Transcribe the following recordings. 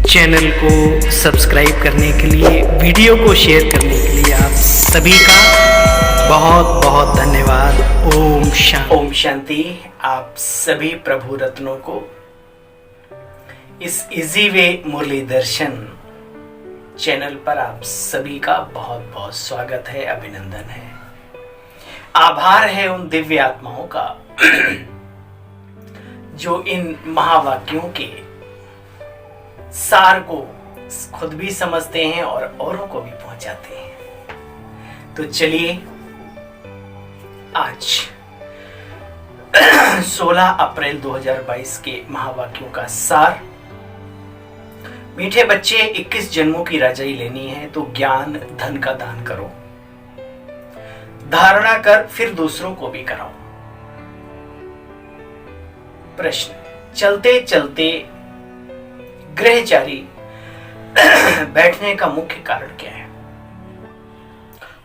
Channel को subscribe करने के लिए, वीडियो को शेयर करने के लिए आप सभी का बहुत बहुत धन्यवाद। ओम शांति। आप सभी प्रभु रत्नों को इस इजी वे मुरली दर्शन चैनल पर आप सभी का बहुत बहुत स्वागत है, अभिनंदन है, आभार है उन दिव्य आत्माओं का जो इन महावाक्यों के सार को खुद भी समझते हैं और औरों को भी पहुंचाते हैं। तो चलिए आज 16 अप्रैल 2022 के महावाक्यों का सार। मीठे बच्चे, 21 जन्मों की राजाई लेनी है तो ज्ञान धन का दान करो, धारणा कर फिर दूसरों को भी कराओ। प्रश्न, चलते चलते गृहचारी बैठने का मुख्य कारण क्या है?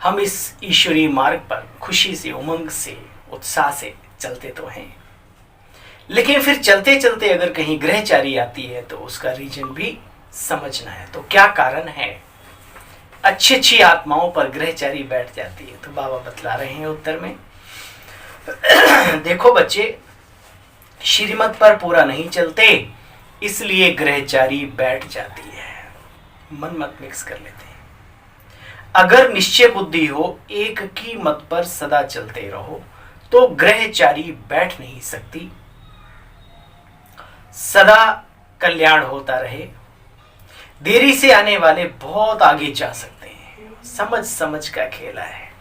हम इस ईश्वरीय मार्ग पर खुशी से, उमंग से, उत्साह से चलते तो हैं, लेकिन फिर चलते चलते अगर कहीं गृहचारी आती है तो उसका रीजन भी समझना है। तो क्या कारण है अच्छी अच्छी आत्माओं पर गृहचारी बैठ जाती है? तो बाबा बतला रहे हैं उत्तर में। देखो बच्चे, श्रीमत पर पूरा नहीं चलते इसलिए गृहचारी बैठ जाती है। मन मत मिक्स कर लेते हैं। अगर निश्चय बुद्धि हो, एक की मत पर सदा चलते रहो तो गृहचारी बैठ नहीं सकती। सदा कल्याण होता रहे। देरी से आने वाले बहुत आगे जा सकते हैं। समझ समझ का खेला है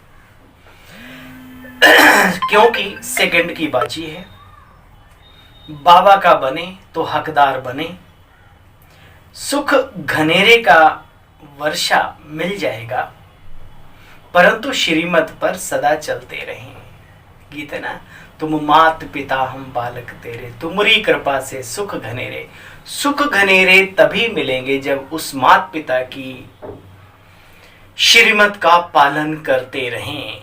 क्योंकि सेकंड की बाजी है। बाबा का बने तो हकदार बने। सुख घनेरे का वर्षा मिल जाएगा, परंतु श्रीमत पर सदा चलते रहें। गीत है ना, तुम मात पिता हम बालक तेरे, तुम्हारी कृपा से सुख घनेरे। सुख घनेरे तभी मिलेंगे जब उस मात पिता की श्रीमत का पालन करते रहें।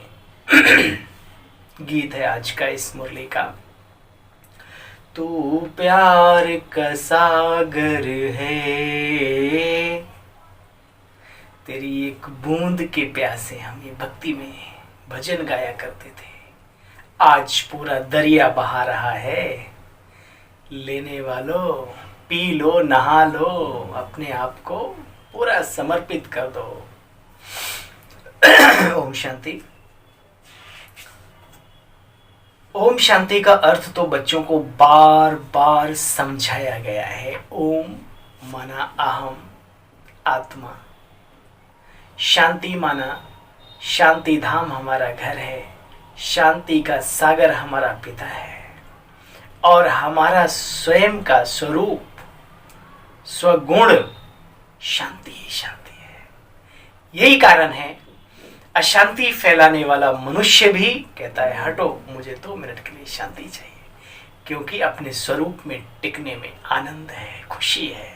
गीत है आज का इस मुरली का। तू प्यार का सागर है, तेरी एक बूंद के प्यासे हम ये भक्ति में भजन गाया करते थे। आज पूरा दरिया बहा रहा है। लेने वालों पी लो, नहा लो, अपने आप को पूरा समर्पित कर दो। ओम शांति। ओम शांति का अर्थ तो बच्चों को बार बार समझाया गया है। ओम माना अहम, आत्मा। शांति माना शांति धाम हमारा घर है। शांति का सागर हमारा पिता है और हमारा स्वयं का स्वरूप, स्वगुण शांति ही शांति है। यही कारण है अशांति फैलाने वाला मनुष्य भी कहता है हटो, मुझे 2 मिनट के लिए शांति चाहिए, क्योंकि अपने स्वरूप में टिकने में आनंद है, खुशी है,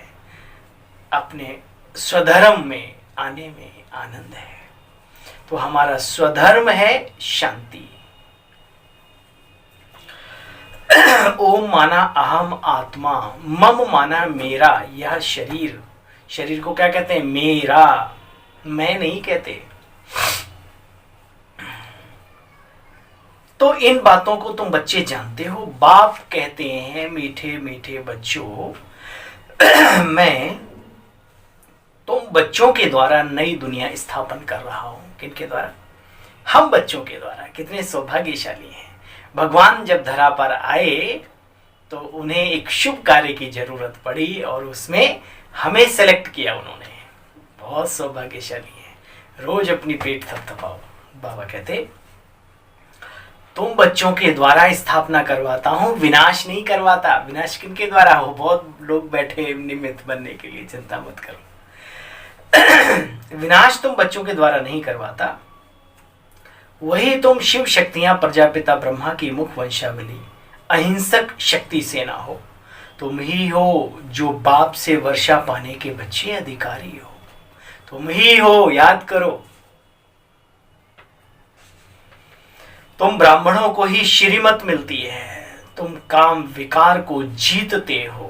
अपने स्वधर्म में आने में आनंद है। तो हमारा स्वधर्म है शांति। ओम माना अहम आत्मा, मम माना मेरा, यह शरीर। शरीर को क्या कहते हैं? मेरा, मैं नहीं कहते। तो इन बातों को तुम बच्चे जानते हो। बाप कहते हैं मीठे मीठे बच्चों, मैं तुम बच्चों के द्वारा नई दुनिया स्थापन कर रहा हूं। किनके द्वारा? हम बच्चों के द्वारा। कितने सौभाग्यशाली हैं। भगवान जब धरा पर आए तो उन्हें एक शुभ कार्य की जरूरत पड़ी और उसमें हमें सेलेक्ट किया उन्होंने। बहुत सौभाग्यशाली है। रोज अपनी पेट थपथपाओ। बाबा कहते तुम बच्चों के द्वारा स्थापना करवाता हूं, विनाश नहीं करवाता। विनाश किनके द्वारा हो? बहुत लोग बैठे निमित्त बनने के लिए, चिंता मत करो। विनाश तुम बच्चों के द्वारा नहीं करवाता। वही तुम शिव शक्तियां, प्रजापिता ब्रह्मा की मुख वंशावली, अहिंसक शक्ति सेना हो। तुम ही हो जो बाप से वर्षा पाने के बच्चे अधिकारी हो। तुम ही हो, याद करो। तुम ब्राह्मणों को ही श्रीमत मिलती है। तुम काम विकार को जीतते हो।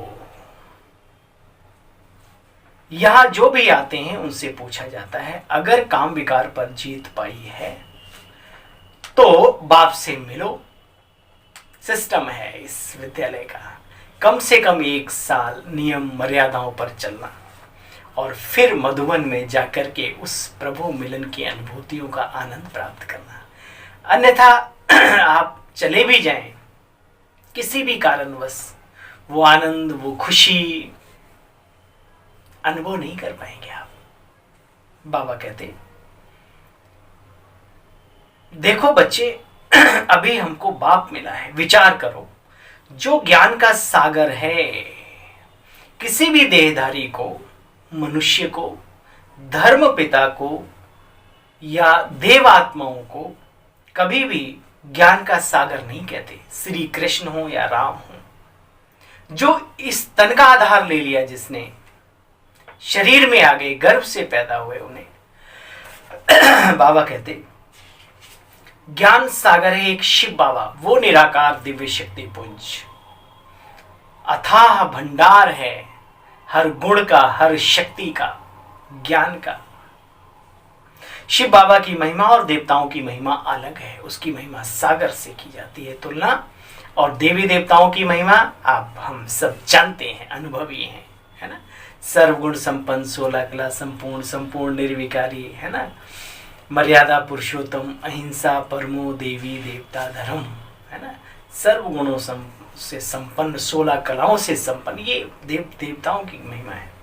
यहाँ जो भी आते हैं उनसे पूछा जाता है, अगर काम विकार पर जीत पाई है तो बाप से मिलो। सिस्टम है इस विद्यालय का, कम से कम 1 साल नियम मर्यादाओं पर चलना और फिर मधुबन में जाकर के उस प्रभु मिलन की अनुभूतियों का आनंद प्राप्त करना। अन्यथा आप चले भी जाएं किसी भी कारणवश, वो आनंद, वो खुशी अनुभव नहीं कर पाएंगे आप। बाबा कहते, देखो बच्चे, अभी हमको बाप मिला है, विचार करो, जो ज्ञान का सागर है, किसी भी देहधारी को, मनुष्य को, धर्म पिता को या देवात्माओं को कभी भी ज्ञान का सागर नहीं कहते। श्री कृष्ण हो या राम हो, जो इस तन का आधार ले लिया, जिसने शरीर में आ गए, गर्भ से पैदा हुए, उन्हें बाबा कहते ज्ञान सागर है एक शिव बाबा, वो निराकार दिव्य शक्ति पुंज, अथाह भंडार है हर गुण का, हर शक्ति का, ज्ञान का। शिव बाबा की महिमा और देवताओं की महिमा अलग है, उसकी महिमा सागर से की जाती है तुलना। और देवी देवताओं की महिमा आप हम सब जानते हैं, अनुभवी हैं, है ना। सर्वगुण संपन्न, 16 कला संपूर्ण, संपूर्ण निर्विकारी, है ना। मर्यादा पुरुषोत्तम, अहिंसा परमो देवी देवता धर्म, है ना। सर्वगुणों से संपन्न, 16 कलाओं से संपन्न, ये देवताओं की महिमा है।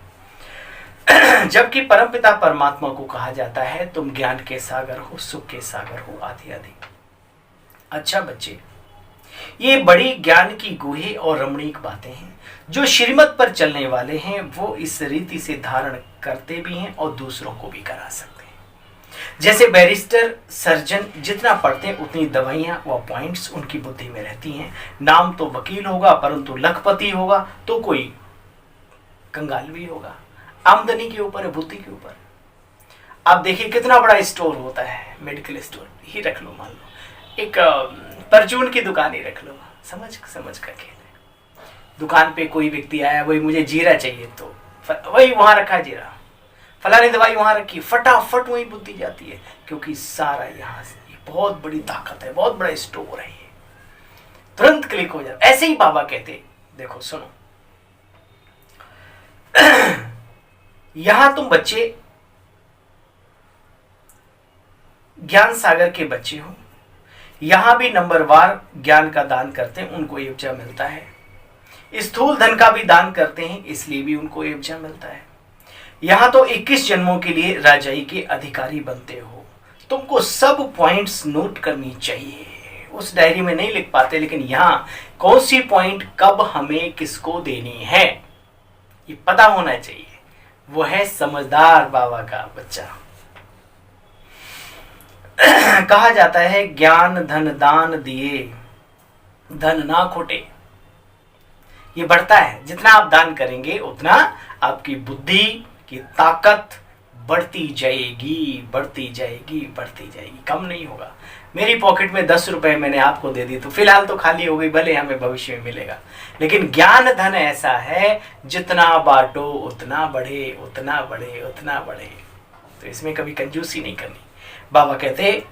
जबकि परमपिता परमात्मा को कहा जाता है तुम ज्ञान के सागर हो, सुख के सागर हो, आदि आदि। अच्छा बच्चे, ये बड़ी ज्ञान की गुहे और रमणीक बातें हैं। जो श्रीमत पर चलने वाले हैं वो इस रीति से धारण करते भी हैं और दूसरों को भी करा सकते हैं। जैसे बैरिस्टर, सर्जन जितना पढ़ते हैं उतनी दवाइयां व पॉइंट्स उनकी बुद्धि में रहती हैं। नाम तो वकील होगा, परंतु लखपति होगा तो कोई कंगाल भी होगा। आमदनी के ऊपर है, बुद्धि के ऊपर। आप देखिए कितना बड़ा स्टोर होता है, मेडिकल स्टोर ही रख लो, मान लो एक परचून की दुकान ही रख लो, समझ कर खेल। दुकान पे कोई व्यक्ति आया, वही मुझे जीरा चाहिए, तो वही वहां रखा जीरा, फलानी दवाई वहां रखी, फटाफट वही बुद्धि जाती है, क्योंकि सारा यहाँ से बहुत बड़ी ताकत है, बहुत बड़ा स्टोर है, ये तुरंत क्लिक हो जाता। ऐसे ही बाबा कहते, देखो सुनो, यहां तुम बच्चे ज्ञान सागर के बच्चे हो, यहां भी नंबरवार ज्ञान का दान करते हैं, उनको एवजा मिलता है। स्थूल धन का भी दान करते हैं, इसलिए भी उनको एवजा मिलता है। यहां तो 21 जन्मों के लिए राजाई के अधिकारी बनते हो। तुमको सब पॉइंट्स नोट करनी चाहिए। उस डायरी में नहीं लिख पाते, लेकिन यहां कौन सी पॉइंट कब हमें किसको देनी है ये पता होना चाहिए। वो है समझदार बाबा का बच्चा। कहा जाता है ज्ञान धन दान दिए धन ना खोटे। ये बढ़ता है, जितना आप दान करेंगे उतना आपकी बुद्धि की ताकत बढ़ती जाएगी, बढ़ती जाएगी, बढ़ती जाएगी, कम नहीं होगा। मेरी पॉकेट में 10 रुपए मैंने आपको दे दी तो फिलहाल तो खाली हो गई, भले हमें भविष्य में मिलेगा, लेकिन ज्ञान धन ऐसा है जितना बांटो उतना बढ़े, उतना बढ़े, उतना बढ़े। तो इसमें कभी कंजूसी नहीं करनी। बाबा कहते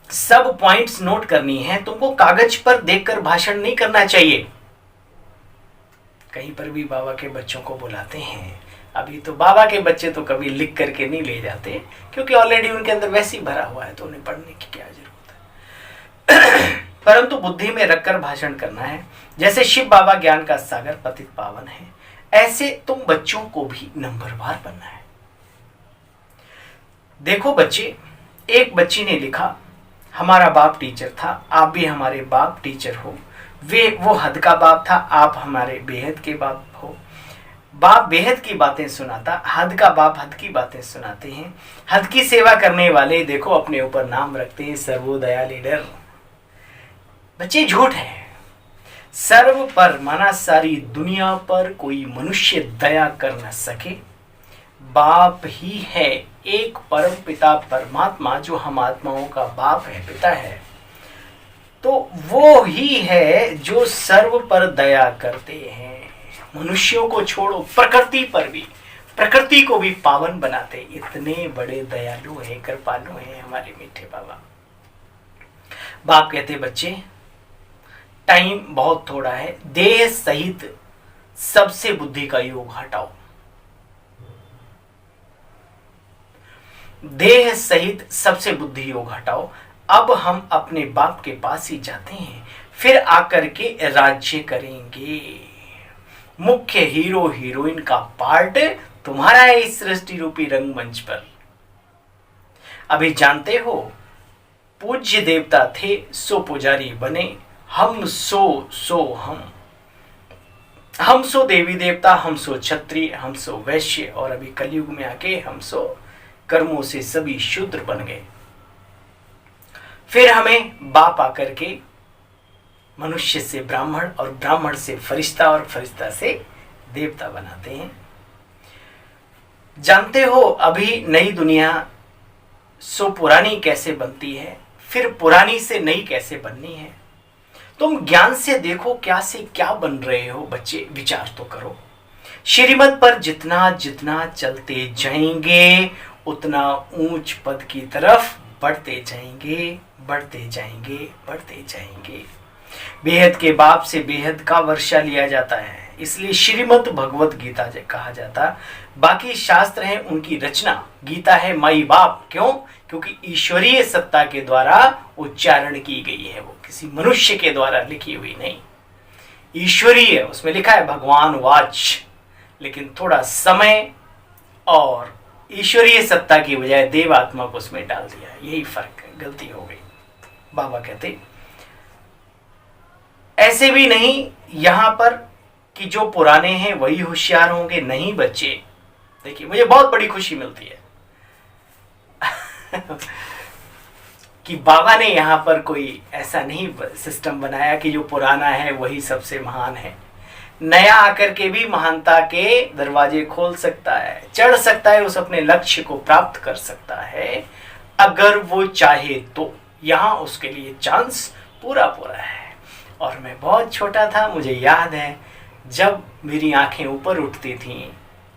सब पॉइंट्स नोट करनी है, तुमको कागज पर देखकर भाषण नहीं करना चाहिए। कहीं पर भी बाबा के बच्चों को बुलाते हैं, अभी तो बाबा के बच्चे तो कभी लिख करके नहीं ले जाते, क्योंकि ऑलरेडी उनके अंदर वैसे ही भरा हुआ है, तो उन्हें पढ़ने की क्या जरूरत है। परंतु बुद्धि में रखकर भाषण करना है। जैसे शिव बाबा ज्ञान का सागर पतित पावन है, ऐसे तुम बच्चों को भी नंबरवार बनना है। देखो बच्चे, एक बच्ची ने लिखा हमारा बाप टीचर था, आप भी हमारे बाप टीचर हो। वो हद का बाप था, आप हमारे बेहद के बाप हो। बाप बेहद की बातें सुनाता, हद का बाप हद की बातें सुनाते हैं। हद की सेवा करने वाले देखो अपने ऊपर नाम रखते हैं सर्वोदया लीडर। बच्चे झूठ है। सर्व पर माना सारी दुनिया पर कोई मनुष्य दया कर न सके, बाप ही है एक परम पिता परमात्मा, जो हम आत्माओं का बाप है, पिता है। तो वो ही है जो सर्व पर दया करते हैं। मनुष्यों को छोड़ो, प्रकृति पर भी, प्रकृति को भी पावन बनाते। इतने बड़े दयालु हैं, कृपालु हैं हमारे मीठे बाबा। बाप कहते बच्चे टाइम बहुत थोड़ा है, देह सहित सबसे बुद्धि का योग हटाओ। देह सहित सबसे बुद्धि योग हटाओ। अब हम अपने बाप के पास ही जाते हैं, फिर आकर के राज्य करेंगे। मुख्य हीरो हीरोइन का पार्ट तुम्हारा है इस सृष्टि रूपी रंगमंच पर। अभी जानते हो, पूज्य देवता थे सो पुजारी बने, हम सो हम सो देवी देवता, हम सो क्षत्रिय, हम सो वैश्य, और अभी कलयुग में आके हम सो कर्मों से सभी शूद्र बन गए। फिर हमें बाप आकर के मनुष्य से ब्राह्मण और ब्राह्मण से फरिश्ता और फरिश्ता से देवता बनाते हैं। जानते हो अभी नई दुनिया सो पुरानी कैसे बनती है, फिर पुरानी से नई कैसे बननी है। तुम ज्ञान से देखो क्या से क्या बन रहे हो बच्चे, विचार तो करो। श्रीमत पर जितना जितना चलते जाएंगे उतना ऊंच पद की तरफ बढ़ते जाएंगे, बढ़ते जाएंगे, बढ़ते जाएंगे। बेहद के बाप से बेहद का वर्षा लिया जाता है, इसलिए श्रीमद् भगवत गीता कहा जाता। बाकी शास्त्र हैं उनकी रचना, गीता है माई बाप। क्यों? क्योंकि ईश्वरीय सत्ता के द्वारा उच्चारण की गई है, वो किसी मनुष्य के द्वारा लिखी हुई नहीं। ईश्वरीय, उसमें लिखा है भगवान वाच, लेकिन थोड़ा समय और ईश्वरीय सत्ता की बजाय देवात्मा को उसमें डाल दिया। यही फर्क है, गलती हो गई। बाबा कहते ऐसे भी नहीं यहां पर कि जो पुराने हैं वही होशियार होंगे। नहीं बच्चे, देखिए मुझे बहुत बड़ी खुशी मिलती है कि बाबा ने यहां पर कोई ऐसा नहीं सिस्टम बनाया कि जो पुराना है वही सबसे महान है। नया आकर के भी महानता के दरवाजे खोल सकता है, चढ़ सकता है, उस अपने लक्ष्य को प्राप्त कर सकता है अगर वो चाहे तो। यहां उसके लिए चांस पूरा पूरा है। और मैं बहुत छोटा था, मुझे याद है जब मेरी आंखें ऊपर उठती थीं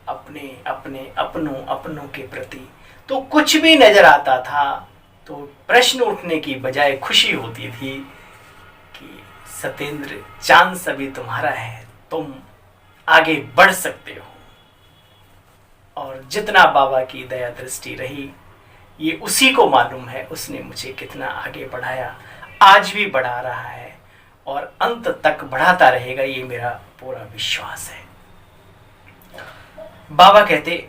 अपने अपने अपनों के प्रति, तो कुछ भी नजर आता था तो प्रश्न उठने की बजाय खुशी होती थी कि सतेंद्र चांस अभी तुम्हारा है, तुम आगे बढ़ सकते हो। और जितना बाबा की दया दृष्टि रही ये उसी को मालूम है, उसने मुझे कितना आगे बढ़ाया, आज भी बढ़ा रहा है और अंत तक बढ़ाता रहेगा, ये मेरा पूरा विश्वास है। बाबा कहते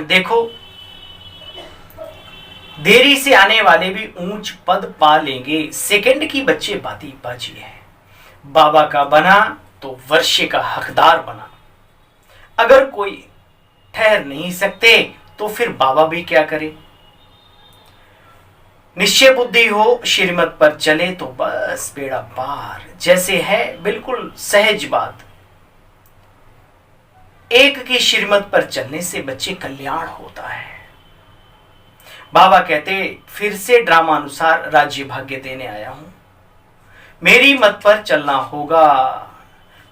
देखो देरी से आने वाले भी ऊंच पद पा लेंगे, सेकंड की बच्चे बाती बाजी है। बाबा का बना तो वर्षे का हकदार बना। अगर कोई ठहर नहीं सकते तो फिर बाबा भी क्या करे। निश्चय बुद्धि हो, श्रीमत पर चले तो बस बेड़ा पार। जैसे है बिल्कुल सहज बात, एक की श्रीमत पर चलने से बच्चे कल्याण होता है। बाबा कहते फिर से ड्रामा अनुसार राज्य भाग्य देने आया हूं, मेरी मत पर चलना होगा।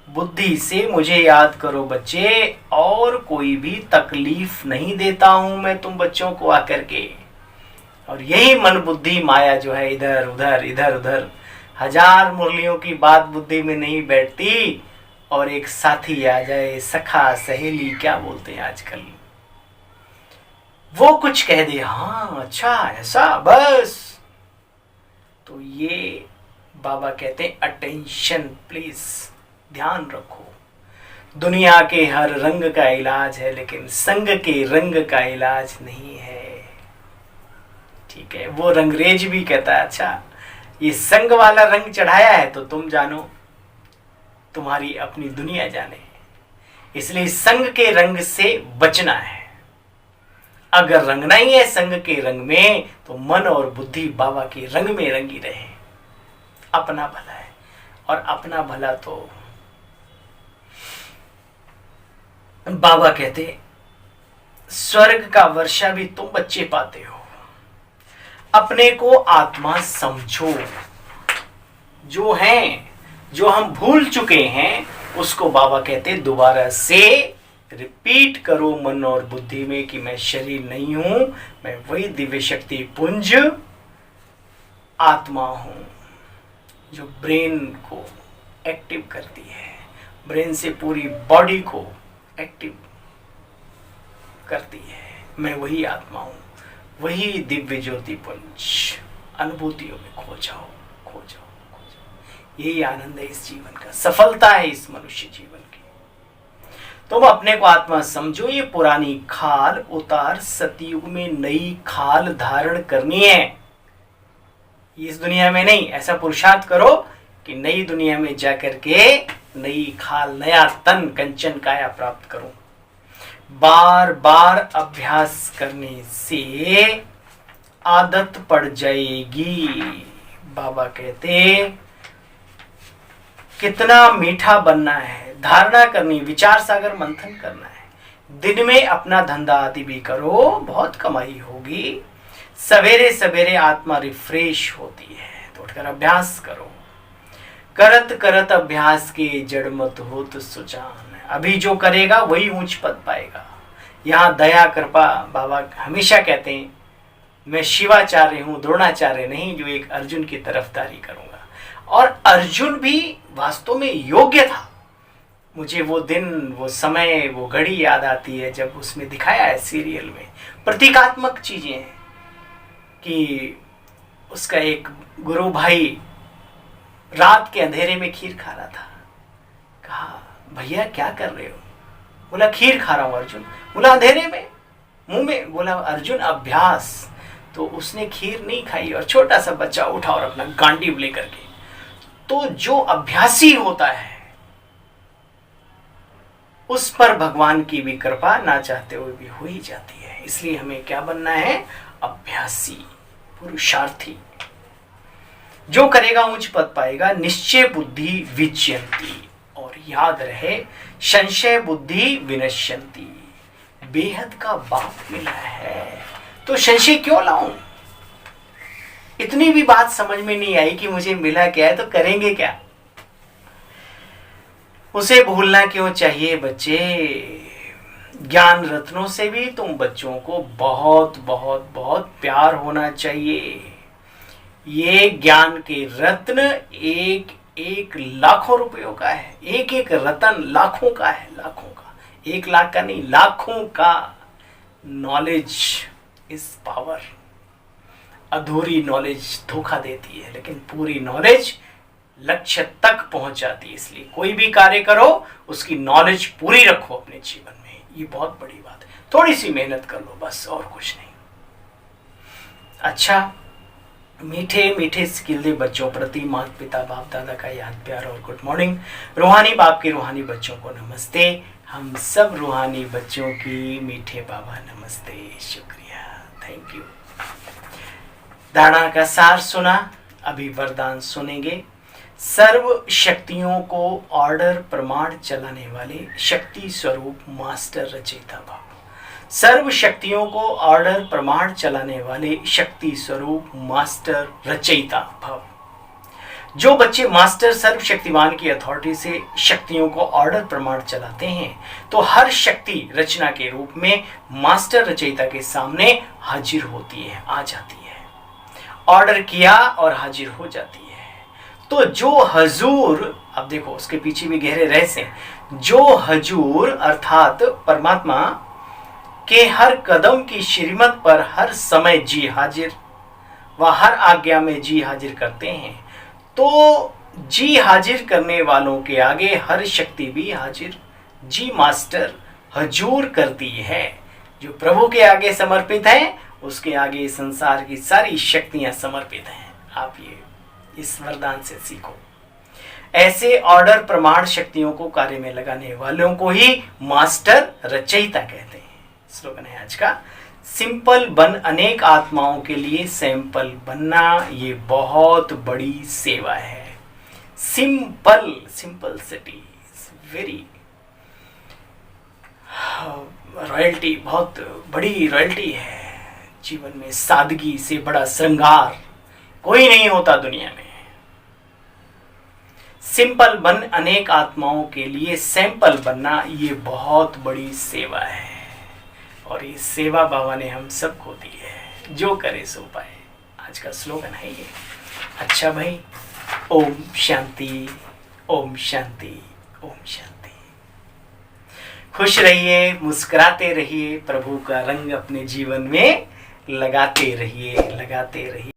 बुद्धि से मुझे याद करो बच्चे, और कोई भी तकलीफ नहीं देता हूं मैं तुम बच्चों को आकर के। और यही मन बुद्धि माया जो है इधर उधर हजार मुरलियों की बात बुद्धि में नहीं बैठती, और एक साथी आ जाए, सखा सहेली क्या बोलते हैं आजकल, वो कुछ कह दे, हाँ अच्छा ऐसा बस, तो ये बाबा कहते हैं अटेंशन प्लीज, ध्यान रखो। दुनिया के हर रंग का इलाज है लेकिन संग के रंग का इलाज नहीं है। ठीक है, वो रंगरेज भी कहता है अच्छा ये संग वाला रंग चढ़ाया है तो तुम जानो, तुम्हारी अपनी दुनिया जाने। इसलिए संग के रंग से बचना है। अगर रंगना ही है संग के रंग में तो मन और बुद्धि बाबा के रंग में रंगी रहे। अपना भला है, और अपना भला तो बाबा कहते स्वर्ग का वर्षा भी तुम बच्चे पाते हो। अपने को आत्मा समझो, जो हैं, जो हम भूल चुके हैं उसको बाबा कहते दोबारा से रिपीट करो मन और बुद्धि में कि मैं शरीर नहीं हूं, मैं वही दिव्य शक्ति पुंज आत्मा हूं जो ब्रेन को एक्टिव करती है, ब्रेन से पूरी बॉडी को एक्टिव करती है। मैं वही आत्मा हूं, वही दिव्य ज्योति पुंज। अनुभूतियों में खो जाओ, खो जाओ, खो जाओ। यही आनंद है इस जीवन का, सफलता है इस मनुष्य जीवन की। तुम अपने को आत्मा समझो, ये पुरानी खाल उतार, सतयुग में नई खाल धारण करनी है। इस दुनिया में नहीं, ऐसा पुरुषार्थ करो कि नई दुनिया में जाकर के नई खाल, नया तन, कंचन काया प्राप्त करो। बार बार अभ्यास करने से आदत पड़ जाएगी। बाबा कहते कितना मीठा बनना है, धारणा करनी, विचार सागर मंथन करना है। दिन में अपना धंधा आदि भी करो, बहुत कमाई होगी। सवेरे सवेरे आत्मा रिफ्रेश होती है, तो उठकर अभ्यास करो। करत करत अभ्यास के जड़ मत हो तो सुजान। अभी जो करेगा वही ऊंच पद पाएगा। यहाँ दया कृपा, बाबा हमेशा कहते हैं मैं शिवाचार्य हूं, द्रोणाचार्य नहीं, जो एक अर्जुन की तरफदारी करूंगा। और अर्जुन भी वास्तव में योग्य था। मुझे वो दिन, वो समय, वो घड़ी याद आती है जब उसमें दिखाया है सीरियल में, प्रतीकात्मक चीजें हैं कि उसका एक गुरु भाई रात के अंधेरे में खीर खा रहा था। कहा भैया क्या कर रहे हो? बोला खीर खा रहा हूं अर्जुन। बोला अंधेरे में, मुंह में? बोला अर्जुन अभ्यास। तो उसने खीर नहीं खाई और छोटा सा बच्चा उठा और अपना गांडीव लेकर के। तो जो अभ्यासी होता है उस पर भगवान की भी कृपा ना चाहते हुए भी हो ही जाती है। इसलिए हमें क्या बनना है? अभ्यासी, पुरुषार्थी। जो करेगा ऊंच पद पाएगा। निश्चय बुद्धि विजयंती, और याद रहे संशय बुद्धि विनश्यंती। बेहद का बाप मिला है तो संशय क्यों लाऊं? इतनी भी बात समझ में नहीं आई कि मुझे मिला क्या है तो करेंगे क्या? उसे भूलना क्यों चाहिए बच्चे? ज्ञान रत्नों से भी तुम बच्चों को बहुत बहुत बहुत प्यार होना चाहिए। ये ज्ञान के रत्न एक एक लाखों रुपयों का है। एक एक रतन लाखों का है, लाखों का, 1 लाख का नहीं, लाखों का। Knowledge is power. अधूरी नॉलेज धोखा देती है, लेकिन पूरी नॉलेज लक्ष्य तक पहुंच जाती है। इसलिए कोई भी कार्य करो उसकी नॉलेज पूरी रखो अपने जीवन में, ये बहुत बड़ी बात है। थोड़ी सी मेहनत कर लो बस, और कुछ नहीं। अच्छा, मीठे मीठे स्किल्दे बच्चों प्रति माता पिता बाप दादा का याद प्यार और गुड मॉर्निंग। रूहानी बाप के रूहानी बच्चों को नमस्ते। हम सब रूहानी बच्चों की मीठे बाबा नमस्ते, शुक्रिया, थैंक यू। धारणा का सार सुना, अभी वरदान सुनेंगे। सर्व शक्तियों को ऑर्डर प्रमाण चलाने वाले शक्ति स्वरूप मास्टर रचयिता भाव। सर्व शक्तियों को ऑर्डर प्रमाण चलाने वाले शक्ति स्वरूप मास्टर रचयिता भव। जो बच्चे मास्टर सर्वशक्तिमान की अथॉरिटी से शक्तियों को ऑर्डर प्रमाण चलाते हैं तो हर शक्ति रचना के रूप में मास्टर रचयिता के सामने हाजिर होती है, आ जाती है। ऑर्डर किया और हाजिर हो जाती है। तो जो हजूर, अब देखो उसके पीछे भी गहरे रहस्य हैं। जो हजूर अर्थात परमात्मा के हर कदम की श्रीमत पर हर समय जी हाजिर व हर आज्ञा में जी हाजिर करते हैं, तो जी हाजिर करने वालों के आगे हर शक्ति भी हाजिर जी मास्टर हजूर करती है। जो प्रभु के आगे समर्पित है उसके आगे संसार की सारी शक्तियां समर्पित हैं। आप ये इस वरदान से सीखो। ऐसे ऑर्डर प्रमाण शक्तियों को कार्य में लगाने वालों को ही मास्टर रचयिता कहते हैं। स्लोगन है आज का, सिंपल बन अनेक आत्माओं के लिए सैंपल बनना, ये बहुत बड़ी सेवा है। सिंपल, सिंपलिसिटी वेरी रॉयल्टी, बहुत बड़ी रॉयल्टी है। जीवन में सादगी से बड़ा श्रृंगार कोई नहीं होता दुनिया में। सिंपल बन अनेक आत्माओं के लिए सैंपल बनना ये बहुत बड़ी सेवा है, और ये सेवा बाबा ने हम सबको दी है, जो करे सो पाए। आज का स्लोगन है ये। अच्छा भाई, ओम शांति, ओम शांति, ओम शांति। खुश रहिए, मुस्कुराते रहिए, प्रभु का रंग अपने जीवन में लगाते रहिए, लगाते रहिए।